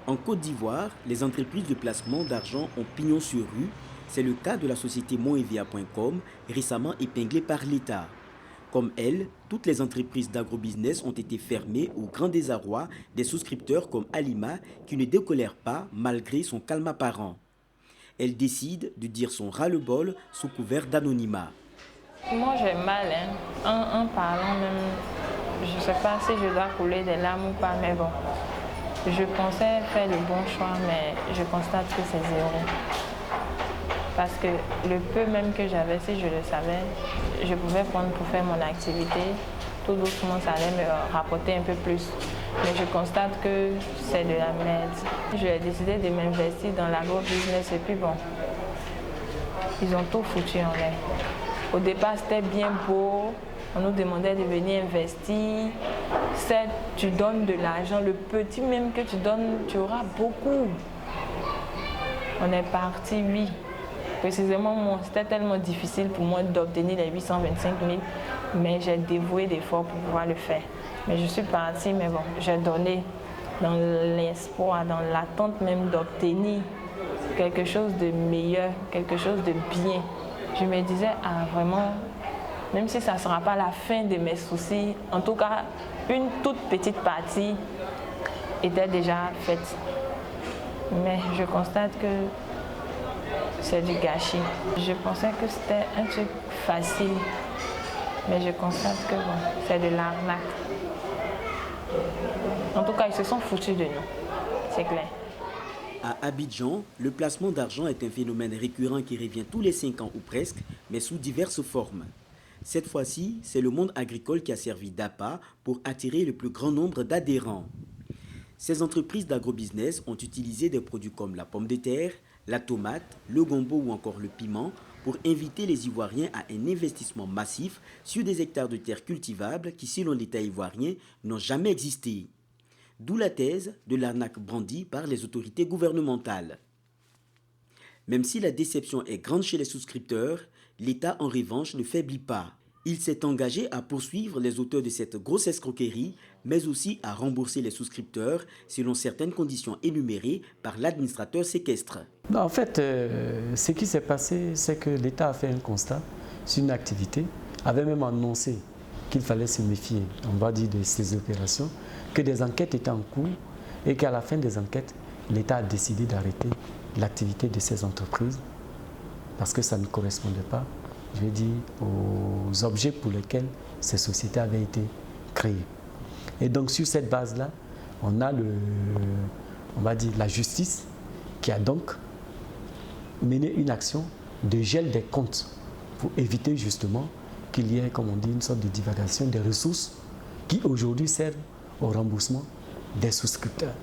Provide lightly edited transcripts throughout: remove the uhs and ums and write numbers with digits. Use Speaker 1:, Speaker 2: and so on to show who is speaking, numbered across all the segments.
Speaker 1: En Côte d'Ivoire, les entreprises de placement d'argent ont pignon sur rue. C'est le cas de la société monevia.com, récemment épinglée par l'État. Comme elle, toutes les entreprises d'agrobusiness ont été fermées au grand désarroi des souscripteurs comme Alima qui ne décolère pas malgré son calme apparent. Elle décide de dire son ras-le-bol sous couvert d'anonymat.
Speaker 2: Moi j'ai mal, hein. En parlant même, je ne sais pas si je dois couler des larmes ou pas, mais bon. Je pensais faire le bon choix, mais je constate que c'est zéro. Parce que le peu même que j'avais, si je le savais, je pouvais prendre pour faire mon activité. Tout doucement, ça allait me rapporter un peu plus. Mais je constate que c'est de la merde. J'ai décidé de m'investir dans l'agro-business et puis bon, ils ont tout foutu en l'air. Au départ, c'était bien beau. On nous demandait de venir investir. Certes, tu donnes de l'argent. Le petit même que tu donnes, tu auras beaucoup. On est parti, oui. Précisément, c'était tellement difficile pour moi d'obtenir les 825 000, mais j'ai dévoué d'efforts pour pouvoir le faire. Mais je suis partie, mais bon, j'ai donné dans l'espoir, dans l'attente même d'obtenir quelque chose de meilleur, quelque chose de bien. Je me disais, ah vraiment, même si ça ne sera pas la fin de mes soucis, en tout cas, une toute petite partie était déjà faite. Mais je constate que c'est du gâchis. Je pensais que c'était un truc facile, mais je constate que bon, c'est de l'arnaque. En tout cas, ils se sont foutus de nous, c'est clair.
Speaker 1: À Abidjan, le placement d'argent est un phénomène récurrent qui revient tous les 5 ans ou presque, mais sous diverses formes. Cette fois-ci, c'est le monde agricole qui a servi d'appât pour attirer le plus grand nombre d'adhérents. Ces entreprises d'agrobusiness ont utilisé des produits comme la pomme de terre, la tomate, le gombo ou encore le piment pour inviter les Ivoiriens à un investissement massif sur des hectares de terres cultivables qui, selon l'État ivoirien, n'ont jamais existé. D'où la thèse de l'arnaque brandie par les autorités gouvernementales. Même si la déception est grande chez les souscripteurs, l'État en revanche ne faiblit pas. Il s'est engagé à poursuivre les auteurs de cette grosse escroquerie, mais aussi à rembourser les souscripteurs selon certaines conditions énumérées par l'administrateur séquestre.
Speaker 3: Non, en fait, ce qui s'est passé, c'est que l'État a fait un constat sur une activité, avait même annoncé qu'il fallait se méfier, on va dire, de ces opérations, que des enquêtes étaient en cours et qu'à la fin des enquêtes, l'État a décidé d'arrêter l'activité de ces entreprises parce que ça ne correspondait pas, je veux dire, aux objets pour lesquels ces sociétés avaient été créées. Et donc sur cette base-là, on a on va dire, la justice qui a donc mené une action de gel des comptes pour éviter justement qu'il y ait, comme on dit, une sorte de divagation des ressources qui aujourd'hui servent au remboursement des souscripteurs.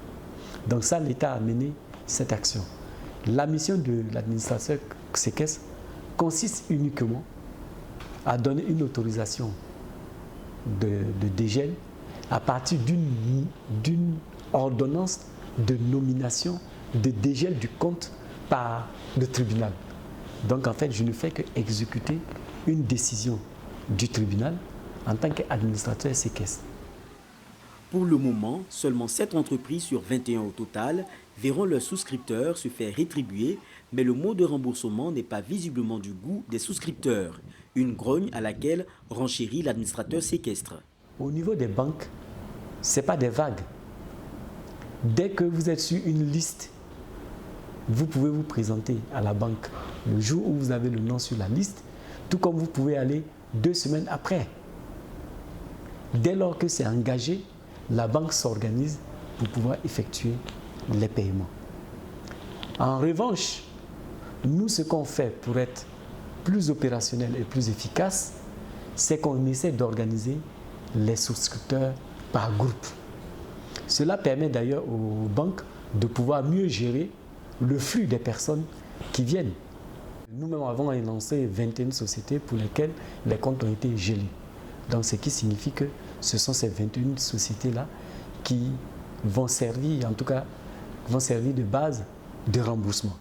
Speaker 3: Donc ça, l'État a mené cette action. La mission de l'administrateur séquestre consiste uniquement à donner une autorisation de dégel à partir d'une ordonnance de nomination de dégel du compte par le tribunal. Donc en fait, je ne fais qu'exécuter une décision du tribunal en tant qu'administrateur séquestre.
Speaker 1: Pour le moment, seulement 7 entreprises sur 21 au total verront leurs souscripteurs se faire rétribuer, mais le mode de remboursement n'est pas visiblement du goût des souscripteurs. Une grogne à laquelle renchérit l'administrateur séquestre.
Speaker 3: Au niveau des banques, ce n'est pas des vagues. Dès que vous êtes sur une liste, vous pouvez vous présenter à la banque le jour où vous avez le nom sur la liste, tout comme vous pouvez aller 2 semaines après. Dès lors que c'est engagé, la banque s'organise pour pouvoir effectuer les paiements. En revanche, nous, ce qu'on fait pour être plus opérationnel et plus efficace, c'est qu'on essaie d'organiser les souscripteurs par groupe. Cela permet d'ailleurs aux banques de pouvoir mieux gérer le flux des personnes qui viennent. Nous-mêmes avons lancé 21 sociétés pour lesquelles les comptes ont été gelés. Donc, ce qui signifie que ce sont ces 21 sociétés-là qui vont servir, en tout cas, vont servir de base de remboursement.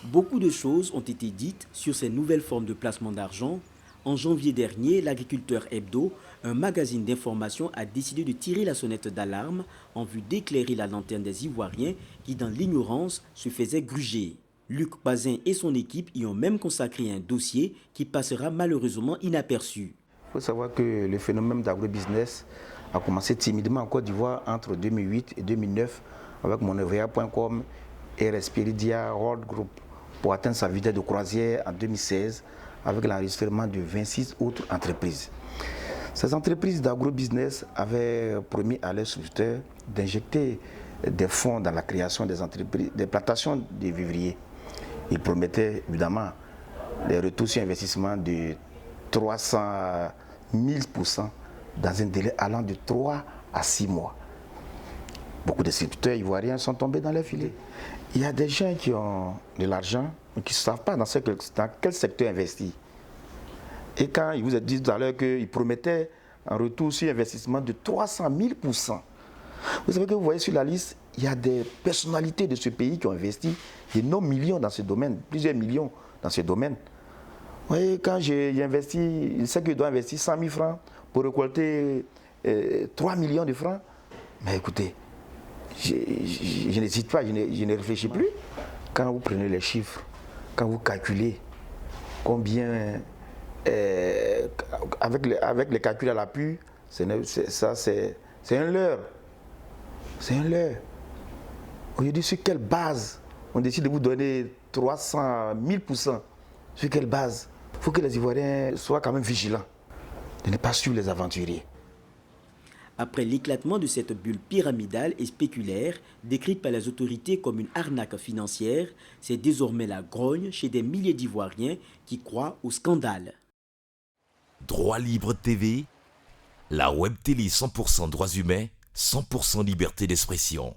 Speaker 1: Beaucoup de choses ont été dites sur ces nouvelles formes de placement d'argent. En janvier dernier, l'Agriculteur Hebdo, un magazine d'information, a décidé de tirer la sonnette d'alarme en vue d'éclairer la lanterne des Ivoiriens qui, dans l'ignorance, se faisaient gruger. Luc Bazin et son équipe y ont même consacré un dossier qui passera malheureusement inaperçu.
Speaker 4: Il faut savoir que le phénomène d'agrobusiness a commencé timidement en Côte d'Ivoire entre 2008 et 2009 avec Monevea.com et Respiridia World Group pour atteindre sa vitesse de croisière en 2016 avec l'enregistrement de 26 autres entreprises. Ces entreprises d'agrobusiness avaient promis à leurs souscripteurs d'injecter des fonds dans la création des entreprises, des plantations de vivriers. Ils promettaient évidemment des retours sur investissement de 300 000% dans un délai allant de 3 à 6 mois. Beaucoup de distributeurs ivoiriens sont tombés dans les filets. Il y a des gens qui ont de l'argent mais qui ne savent pas dans quel secteur investir. Et quand ils vous ont dit tout à l'heure qu'ils promettaient un retour sur investissement de 300 000%, vous savez que vous voyez sur la liste, il y a des personnalités de ce pays qui ont investi de nos millions dans ce domaine, plusieurs millions dans ce domaine. Vous voyez, quand j'ai investi, il sait que je dois investir 100 000 francs pour récolter 3 millions de francs. Mais écoutez, je n'hésite pas, je ne réfléchis plus. Quand vous prenez les chiffres, quand vous calculez combien, avec les calculs à l'appui, c'est un leurre. C'est un leurre. Aujourd'hui, sur quelle base on décide de vous donner 300 000%? Sur quelle base? Il faut que les Ivoiriens soient quand même vigilants de ne pas suivre les aventuriers.
Speaker 1: Après l'éclatement de cette bulle pyramidale et spéculaire, décrite par les autorités comme une arnaque financière, c'est désormais la grogne chez des milliers d'Ivoiriens qui croient au scandale.
Speaker 5: Droit Libre TV, la web télé 100% droits humains, 100% liberté d'expression.